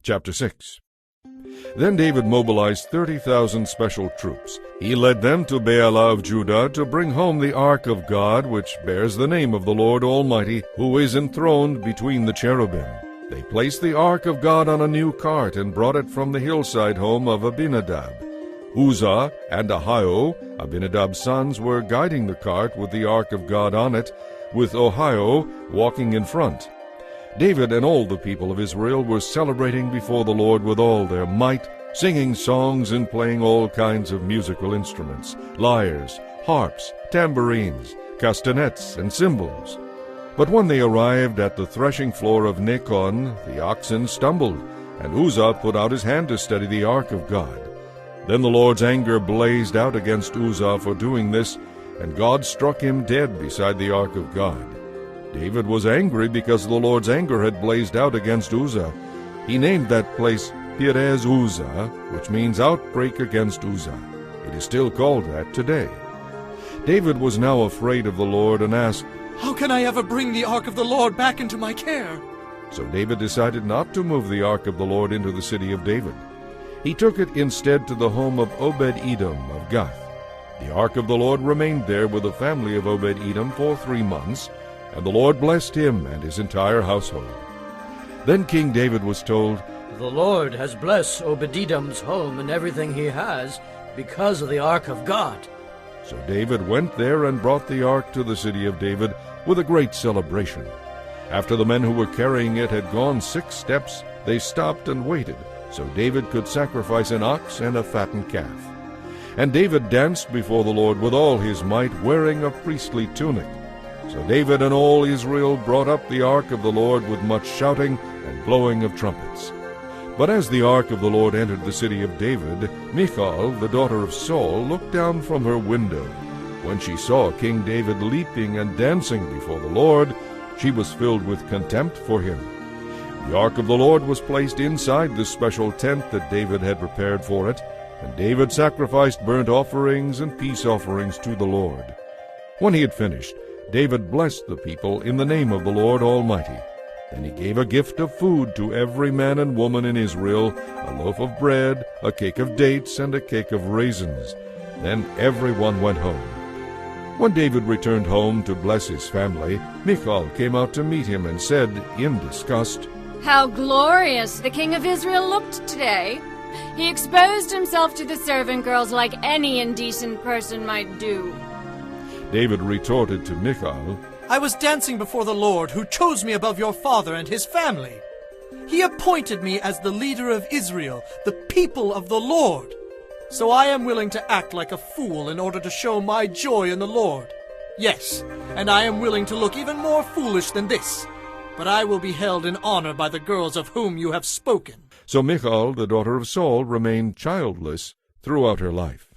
Chapter 6. Then David mobilized 30,000 special troops. He led them to Baalah of Judah to bring home the ark of God, which bears the name of the Lord Almighty, who is enthroned between the cherubim. They placed the ark of God on a new cart and brought it from the hillside home of Abinadab. Uzzah and Ahio, Abinadab's sons, were guiding the cart with the ark of God on it, with Ahio walking in front. David and all the people of Israel were celebrating before the Lord with all their might, singing songs and playing all kinds of musical instruments, lyres, harps, tambourines, castanets, and cymbals. But when they arrived at the threshing floor of Nacon, the oxen stumbled, and Uzzah put out his hand to steady the ark of God. Then the Lord's anger blazed out against Uzzah for doing this, and God struck him dead beside the ark of God. David was angry because the Lord's anger had blazed out against Uzzah. He named that place Perez Uzzah, which means outbreak against Uzzah. It is still called that today. David was now afraid of the Lord and asked, "How can I ever bring the ark of the Lord back into my care?" So David decided not to move the ark of the Lord into the city of David. He took it instead to the home of Obed-Edom of Gath. The ark of the Lord remained there with the family of Obed-Edom for 3 months, and the Lord blessed him and his entire household. Then King David was told, "The Lord has blessed Obed-Edom's home and everything he has because of the ark of God." So David went there and brought the ark to the city of David with a great celebration. After the men who were carrying it had gone 6 steps, they stopped and waited, so David could sacrifice an ox and a fattened calf. And David danced before the Lord with all his might, wearing a priestly tunic. So David and all Israel brought up the ark of the Lord with much shouting and blowing of trumpets. But as the ark of the Lord entered the city of David, Michal, the daughter of Saul, looked down from her window. When she saw King David leaping and dancing before the Lord, she was filled with contempt for him. The ark of the Lord was placed inside the special tent that David had prepared for it, and David sacrificed burnt offerings and peace offerings to the Lord. When he had finished, David blessed the people in the name of the Lord Almighty. Then he gave a gift of food to every man and woman in Israel, a loaf of bread, a cake of dates, and a cake of raisins. Then everyone went home. When David returned home to bless his family, Michal came out to meet him and said, in disgust, "How glorious the king of Israel looked today! He exposed himself to the servant girls like any indecent person might do." David retorted to Michal, "I was dancing before the Lord, who chose me above your father and his family. He appointed me as the leader of Israel, the people of the Lord. So I am willing to act like a fool in order to show my joy in the Lord. Yes, and I am willing to look even more foolish than this. But I will be held in honor by the girls of whom you have spoken." So Michal, the daughter of Saul, remained childless throughout her life.